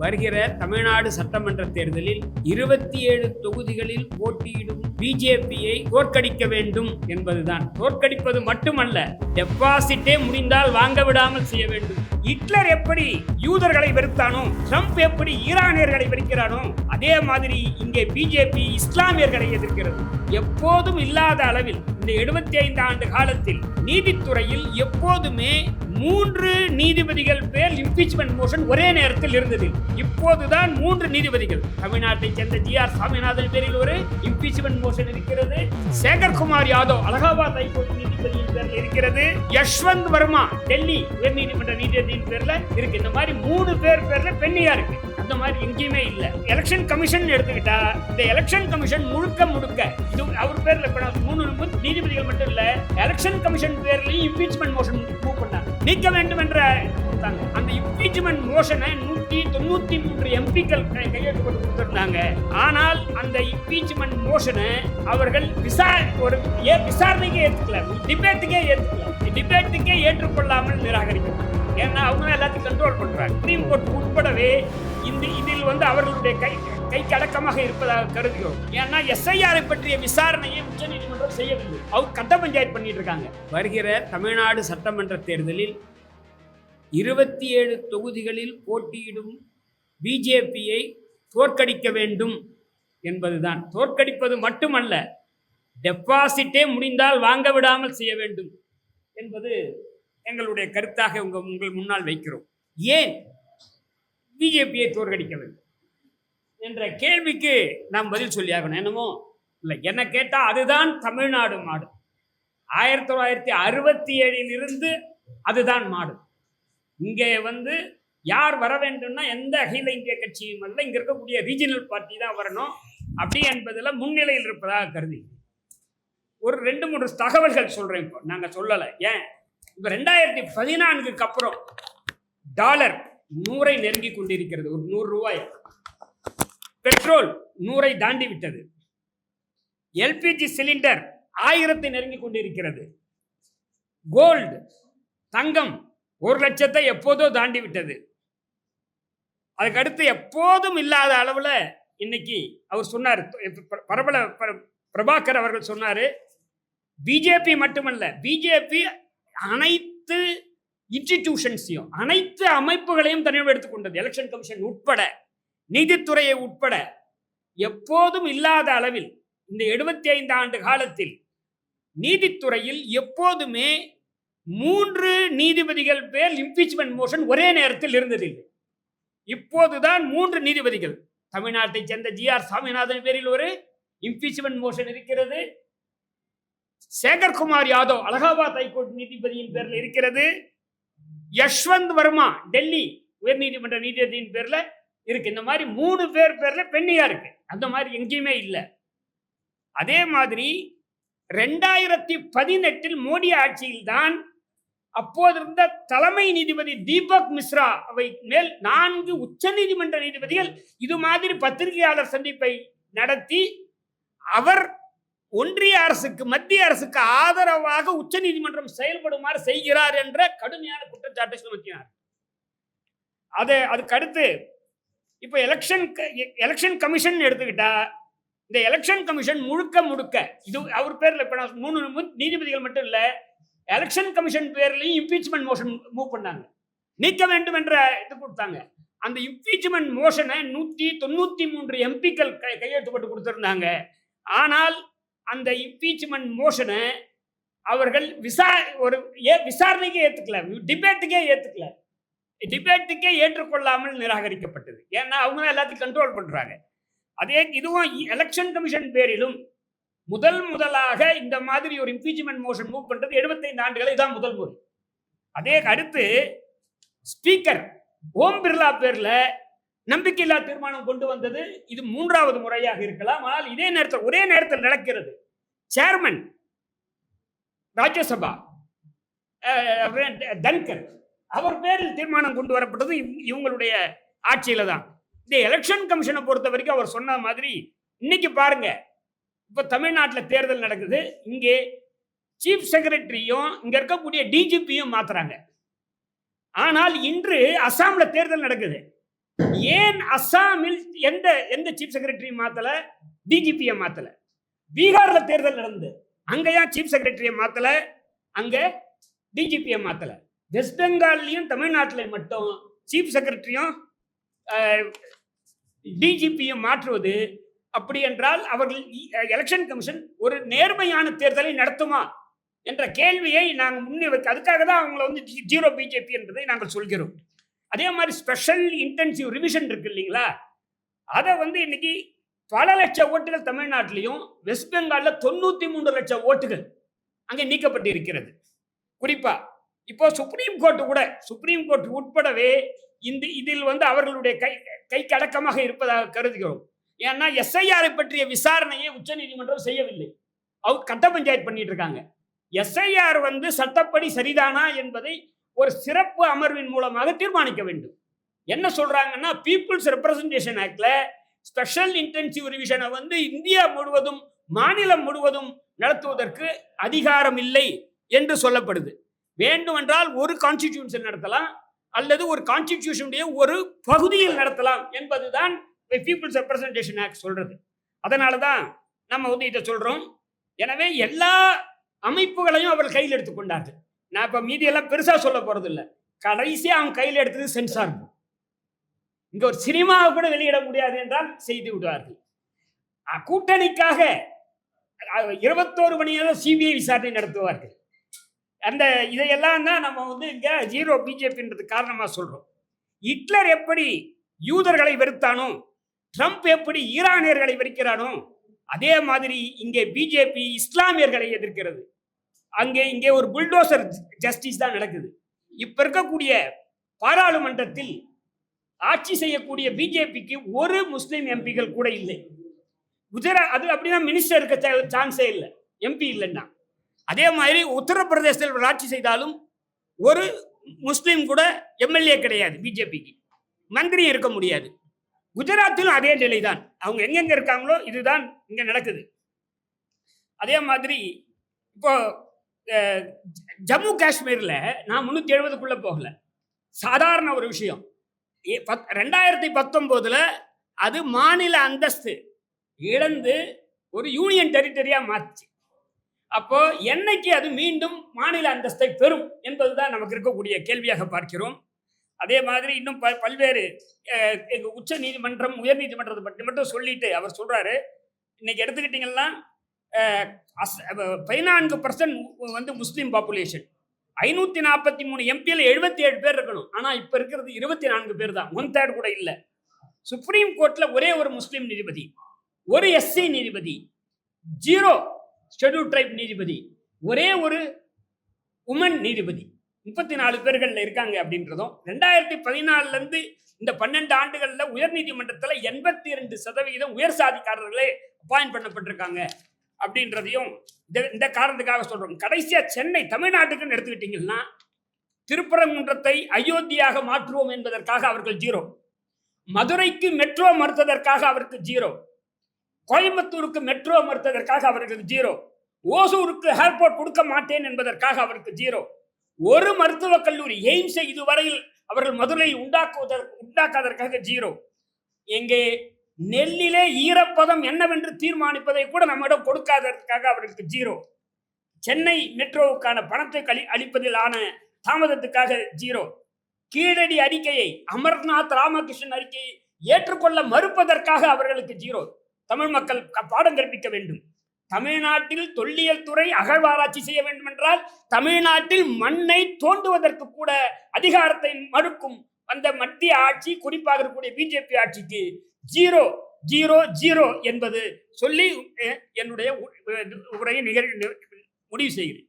வருகிற தமிழ்நாடு சட்டமன்ற தேர்தலில் 27 தொகுதிகளில் போட்டியிடும் பிஜேபியை தோற்கடிக்க வேண்டும் என்பதுதான். தோற்கடிப்பது மட்டுமல்ல, டெபாசிட்டே முடிந்தால் வாங்க விடாமல் செய்ய வேண்டும். ஹிட்லர் எப்படி யூதர்களை வெறுத்தானோ, ட்ரம்ப் எப்படி ஈரானியர்களை வெறுக்கிறானோ, அதே மாதிரி இங்கே பிஜேபி இஸ்லாமியர்களை எதிர்க்கிறது. எப்போதும் இல்லாத அளவில் இந்த 75 ஆண்டு காலத்தில் நீதித்துறையில் எப்போதுமே 3 நீதிபதிகள் பேர் இம்பீச்மென்ட் மோஷன் ஒரே நேரத்தில் இருந்தது. இப்போதுதான் 3 நீதிபதிகள். தமிழ்நாட்டை சேர்ந்த ஜி.ஆர். சாமிநாதன் பேரில் ஒரு இம்பீச்மென்ட் மோஷன் இருக்கிறது. சேகர்குமார் யாதவ் அலகாபாத் ஹைகோர்ட் நீதிபதியின் பேரில் இருக்கிறது. யஷ்வந்த் வர்மா டெல்லி உயர் நீதிமன்ற நீதிபதியின் பேர்ல இருக்கு. இந்த மாதிரி 3 பேர்ல பெண்ணியா இருக்கு. அந்த மாதிரி எங்கேயுமே இல்ல. எலெக்ஷன் கமிஷன் எடுத்துக்கிட்டா இந்த எலெக்ஷன் கமிஷன் முழுக்க இது அவர் பேர்ல 3 நீதிபதிகள் மட்டும் இல்ல, எலெக்ஷன் கமிஷன் பேர்லயும் இம்பீச்மென்ட் மோஷன் மூவ் பண்ணாங்க. நீக்க வேண்டும் என்ற அந்த இம்பீச்மென்ட் மோஷனை 193 எம்பிக்கள் கையெழுத்து போட்டு கொடுத்திருந்தாங்க. ஆனால் அந்த இம்பீச்மென்ட் மோஷனை அவர்கள் விசாரணைக்கே ஏற்றுக்கல, டிபேட்டுக்கே ஏற்றுக்கொள்ளாமல் நிராகரிக்கிறாங்க. ஏன்னா அவங்க எல்லாத்தையும் கண்ட்ரோல் பண்றாங்க. சுப்ரீம் கோர்ட் உட்படவே இதில் அவர்களுடைய கைக்கு அடக்கமாக இருப்பதாக கருதுகிறோம். ஏன்னா எஸ்ஐஆரை பற்றிய விசாரணையை உச்ச நீதிமன்றம் செய்யவில்லை. அவங்க கட்ட பஞ்சாயத்து பண்ணிட்டு இருக்காங்க. வருகிற தமிழ்நாடு சட்டமன்ற தேர்தலில் 27 தொகுதிகளில் போட்டியிடும் பிஜேபியை தோற்கடிக்க வேண்டும் என்பதுதான். தோற்கடிப்பது மட்டுமல்ல, டெபாசிட்டே முடிந்தால் வாங்க விடாமல் செய்ய வேண்டும் என்பது எங்களுடைய கருத்தாக உங்கள் முன்னால் வைக்கிறோம். ஏன் பிஜேபியை தோற்கடிக்க வேண்டும் என்ற கேள்விக்கு நாம் பதில் சொல்லியாகணும். என்னமோ இல்லை, என்ன கேட்டால் அதுதான் தமிழ்நாடு மாடு. 1967 இருந்து அதுதான் மாடு. இங்கே யார் வர வேண்டும்னா எந்த அகில இந்திய கட்சியும் அல்ல, இங்க இருக்கக்கூடிய ரீஜனல் பார்ட்டி தான் வரணும் அப்படி என்பதில் முன்னிலையில் இருப்பதாக கருதி ஒரு 2-3 தகவல்கள் சொல்றேன். இப்போ நாங்கள் சொல்லலை. ஏன் இப்போ 2014க்கு அப்புறம் டாலர் 100 நெருங்கி கொண்டிருக்கிறது. ஒரு 100 ரூபாய். பெட்ரோல் 100 தாண்டி விட்டது. எல்பிஜி சிலிண்டர் 1000 நெருங்கி கொண்டிருக்கிறது. கோல்டு தங்கம் 1 லட்சத்தை எப்போதோ தாண்டி விட்டது. அதுக்கடுத்து எப்போதும் இல்லாத அளவில் இன்னைக்கு அவர் சொன்னார், பிரபல பிரபாகர் அவர்கள் சொன்னார், பிஜேபி மட்டுமல்ல, பிஜேபி அனைத்து இன்ஸ்டிடியூஷன்ஸையும் அனைத்து அமைப்புகளையும் தனியாக எடுத்துக்கொண்டது. எலெக்ஷன் கமிஷன் உட்பட, நீதித்துறையை உட்பட எப்போதும் இல்லாத அளவில் இந்த 75 ஆண்டு காலத்தில் நீதித்துறையில் எப்போதுமே 3 நீதிபதிகள் பேர் இம்பீச்மென்ட் மோஷன் ஒரே நேரத்தில் இருந்ததில்லை. இப்போதுதான் 3 நீதிபதிகள். தமிழ்நாட்டை சேர்ந்த ஜி.ஆர். சாமிநாதன் பேரில் ஒரு இம்பீச்மென்ட் மோஷன் இருக்கிறது. சேகர்குமார் யாதவ் அலகாபாத் ஹைகோர்ட் நீதிபதியின் பேரில் இருக்கிறது. யஷ்வந்த் வர்மா டெல்லி உயர் நீதிமன்ற நீதிபதியின் பேர்ல இருக்கு. இந்த மாதிரி 3 பேர்ல பெண்ணியா இருக்கு. அந்த மாதிரி எங்கேயுமே இல்லை. அதே மாதிரி 2018 மோடி ஆட்சியில் தான் அப்போது இருந்த தலைமை நீதிபதி தீபக் மிஸ்ரா அவை மேல் 4 உச்ச நீதிமன்ற நீதிபதிகள் இது மாதிரி பத்திரிகையாளர் சந்திப்பை நடத்தி அவர் ஒன்றிய அரசுக்கு, மத்திய அரசுக்கு ஆதரவாக உச்ச நீதிமன்றம் செயல்படுமாறு செய்கிறார் என்ற கடுமையான குற்றச்சாட்டை சுமத்தினார். அதுக்கு அடுத்து இப்ப எலெக்ஷன் கமிஷன் எடுத்துக்கிட்டா இந்த எலெக்ஷன் கமிஷன் முழுக்க இது அவர் பேர்ல 3 நீதிபதிகள் மட்டும் இல்ல, எலெக்ஷன் கமிஷன் பேர்லயும் இம்பீச்மென்ட் மோஷன் மூவ் பண்ணாங்க. நீக்க வேண்டும் என்ற இது கொடுத்தாங்க. அந்த இம்பீச்மென்ட் மோஷனை 193 எம்பிக்கள் கையெழுத்து போட்டு கொடுத்திருந்தாங்க. ஆனால் அந்த இம்பீச்மென்ட் மோஷனை அவர்கள் விசாரணைக்கே ஏற்றுக்கல, டிபேட்டுக்கே ஏற்றுக்கொள்ளாமல் நிராகரிக்கப்பட்டது. ஏன்னா அவங்க எல்லாத்தையும் கண்ட்ரோல் பண்றாங்க. அதே இதுவும் எலெக்ஷன் கமிஷன் பேரிலும் முதலாக இந்த மாதிரி ஒரு இம்பீச்மென்ட் மோஷன் மூவ் பண்றது 75 ஆண்டுகள் இதான் முதல் முறை. அதே அடுத்து ஸ்பீக்கர் ஓம் பிர்லா பேர்ல நம்பிக்கையில்லா தீர்மானம் கொண்டு வந்தது இது 3வது முறையாக இருக்கலாம். ஆனால் ஒரே நேரத்தில் நடக்கிறது. சேர்மன் ராஜ்யசபா தன்கர் அவர் பேரில் தீர்மானம் கொண்டு வரப்பட்டது இவங்களுடைய ஆட்சியில தான். இந்த எலெக்ஷன் கமிஷனை பொறுத்த வரைக்கும் அவர் சொன்ன மாதிரி இன்னைக்கு பாருங்க, இப்ப தமிழ்நாட்டில் தேர்தல் நடக்குது. இங்கே சீஃப் செக்ரட்டரியும் இங்க இருக்கக்கூடிய டிஜிபியும் மாத்துறாங்க. ஆனால் இன்று அசாம்ல தேர்தல் நடக்குது. ஏன் அஸ்ஸாமில் எந்த எந்த சீஃப் செக்ரட்டரி மாத்தல, டிஜிபியை மாத்தல? பீகார்ல தேர்தல் நடந்து அங்க ஏன் சீஃப் செக்ரட்டரியை மாத்தல, அங்க டிஜிபியை மாத்தல? வெஸ்ட் பெங்கால்லையும் தமிழ்நாட்டிலையும் மட்டும் சீஃப் செக்ரட்டரியும் டிஜிபியும் மாற்றுவது அப்படி என்றால் அவர்கள் எலெக்ஷன் கமிஷன் ஒரு நேர்மையான தேர்தலை நடத்துமா என்ற கேள்வியை நாங்கள் முன்னே வைக்க, அதுக்காக தான் அவங்கள வந்து ஜீரோ பிஜேபி என்பதை நாங்கள் சொல்கிறோம். அதே மாதிரி ஸ்பெஷல் இன்டென்சிவ் ரிவிஷன் இருக்கு இல்லைங்களா, அதை வந்து இன்னைக்கு பல லட்சம் ஓட்டுகள் தமிழ்நாட்டிலையும் வெஸ்ட் பெங்காலில் 93 லட்சம் ஓட்டுகள் அங்கே நீக்கப்பட்டு இருக்கிறது. குறிப்பா இப்போ சுப்ரீம் கோர்ட் உட்படவே இதில் வந்து அவர்களுடைய கைக்கு அடக்கமாக இருப்பதாக கருதுகிறோம். ஏன்னா எஸ்ஐஆரை பற்றிய விசாரணையை உச்ச நீதிமன்றம் செய்யவில்லை, அவங்க கட்ட பஞ்சாயத்து பண்ணிட்டு இருக்காங்க. எஸ்ஐஆர் வந்து சட்டப்படி சரிதானா என்பதை ஒரு சிறப்பு அமர்வின் மூலமாக தீர்மானிக்க வேண்டும். என்ன சொல்றாங்கன்னா, பீப்புள்ஸ் ரெப்ரசன்டேஷன் ஆக்ட்ல ஸ்பெஷல் இன்டென்சிவ் ரிவிஷனை வந்து இந்தியா முழுவதும் மாநிலம் முழுவதும் நடத்துவதற்கு அதிகாரம் இல்லை என்று சொல்லப்படுது. வேண்டுமென்றால் ஒரு கான்ஸ்டிடியூஷன் நடத்தலாம் அல்லது ஒரு கான்ஸ்டிடியூஷனுடைய ஒரு பகுதியில் நடத்தலாம் என்பதுதான் பீப்புள்ஸ் ரெப்ரசன்டேஷன் ஆக்ட் சொல்றது. அதனால தான் நம்ம வந்து இதை சொல்றோம். எனவே எல்லா அமைப்புகளையும் அவர் கையில் எடுத்துக்கொண்டார்கள். நான் இப்ப மீதியெல்லாம் பெருசா சொல்ல போறது இல்லை. கடைசியா அவங்க கையில் எடுத்தது சென்சார். இங்க ஒரு சினிமாவை கூட வெளியிட முடியாது என்றால் செய்து விடுவார்கள். கூட்டணிக்காக 21 மணி நேரம் சிபிஐ விசாரணை நடத்துவார்கள். அந்த இதையெல்லாம் தான் நம்ம வந்து இங்க ஜீரோ பிஜேபின்றது காரணமா சொல்றோம். ஹிட்லர் எப்படி யூதர்களை வெறுத்தானோ, ட்ரம்ப் எப்படி ஈரானியர்களை வெறுக்கிறானோ, அதே மாதிரி இங்கே பிஜேபி இஸ்லாமியர்களை எதிர்க்கிறது. இங்கே ஒரு புல்டோசர் ஜஸ்டிஸ் தான் நடக்குது. இப்ப இருக்கக்கூடிய பாராளுமன்றத்தில் ஆட்சி செய்யக்கூடிய பிஜேபிக்கு ஒரு முஸ்லிம் எம்பிகள் கூட இல்லை. குஜராத் அது அப்படின்னா மினிஸ்டர் இருக்க சான்ஸே இல்லை, எம்பி இல்லைன்னா. அதே மாதிரி உத்தரப்பிரதேசத்தில் ஆட்சி செய்தாலும் ஒரு முஸ்லீம் கூட எம்எல்ஏ கிடையாது பிஜேபிக்கு, மந்திரி இருக்க முடியாது. குஜராத்திலும் அதே நிலை தான். அவங்க எங்கெங்க இருக்காங்களோ இதுதான் இங்க நடக்குது. அதே மாதிரி இப்போ ஜம்மு காஷ்மீர்ல நான் 370க்குள்ள போகல, சாதாரண ஒரு விஷயம். 2019 அது மாநில அந்தஸ்து இழந்து ஒரு யூனியன் டெரிட்டரியா மாற்றி, அப்போ என்னைக்கு அது மீண்டும் மாநில அந்தஸ்தை பெறும் என்பதுதான் நமக்கு இருக்கக்கூடிய கேள்வியாக பார்க்கிறோம். அதே மாதிரி இன்னும் பல்வேறு உச்ச நீதிமன்றம் உயர் நீதிமன்றத்தை பற்றி மட்டும் சொல்லிட்டு அவர் சொல்றாரு, இன்னைக்கு எடுத்துக்கிட்டீங்கன்னா 14% வந்து முஸ்லீம் பாப்புலேஷன், 543 எம்பியில் 77 பேர் இருக்கணும். ஆனா இப்ப இருக்கிறது 24 பேர் தான், 1/3 கூட இல்லை. சுப்ரீம் கோர்ட்ல ஒரே ஒரு முஸ்லீம் நீதிபதி, ஒரு எஸ்சி நீதிபதி, 0 ஷெட்யூல் ட்ரைப் நீதிபதி, ஒரே ஒரு உமன் நீதிபதி, 34 பேர்கள் இருக்காங்க. அப்படின்றதும் 2014 இருந்து இந்த 12 ஆண்டுகள்ல உயர் நீதிமன்றத்தில் 82% உயர் சாதிக்காரர்களே அப்பாயிண்ட் பண்ணப்பட்டிருக்காங்க அப்படின்றதையும் இந்த காரணத்துக்காக சொல்றோம். கடைசியா சென்னை தமிழ்நாட்டுக்குன்னு எடுத்துக்கிட்டீங்கன்னா, திருப்பரங்குன்றத்தை அயோத்தியாக மாற்றுவோம் என்பதற்காக அவர்கள் 0, மதுரைக்கு மெட்ரோ மறுத்ததற்காக அவருக்கு 0, கோயம்புத்தூருக்கு மெட்ரோ மறுத்ததற்காக அவருக்கு 0, ஓசூருக்கு ஏர்போர்ட் கொடுக்க மாட்டேன் என்பதற்காக அவருக்கு 0, ஒரு மருத்துவக் கல்லூரி எய்ம்ஸை இதுவரையில் அவர்கள் மதுரையில் உண்டாக்காதற்காக 0. எங்கே நெல்லிலே ஈரப்பதம் என்னவென்று தீர்மானிப்பதை கூட நம்மிடம் கொடுக்காததற்காக அவருக்கு 0. சென்னை மெட்ரோவுக்கான பணத்தை அளிப்பதில் ஆன தாமதத்துக்காக 0. கீழடி அறிக்கையை, அமர்நாத் ராமகிருஷ்ணன் அறிக்கையை ஏற்றுக்கொள்ள மறுப்பதற்காக அவர்களுக்கு 0. தமிழ் மக்கள் பாடம் கற்பிக்க வேண்டும். தமிழ்நாட்டில் தொல்லியல் துறை அகழ்வாராய்ச்சி செய்ய வேண்டும் என்றால் தமிழ்நாட்டில் மண்ணை தோண்டுவதற்கு கூட அதிகாரத்தை மறுக்கும் அந்த மத்திய ஆட்சி, குறிப்பாக இருக்கக்கூடிய பிஜேபி ஆட்சிக்கு 0 0 0 என்பது சொல்லி என்னுடைய உரையை முடிவு செய்கிறேன்.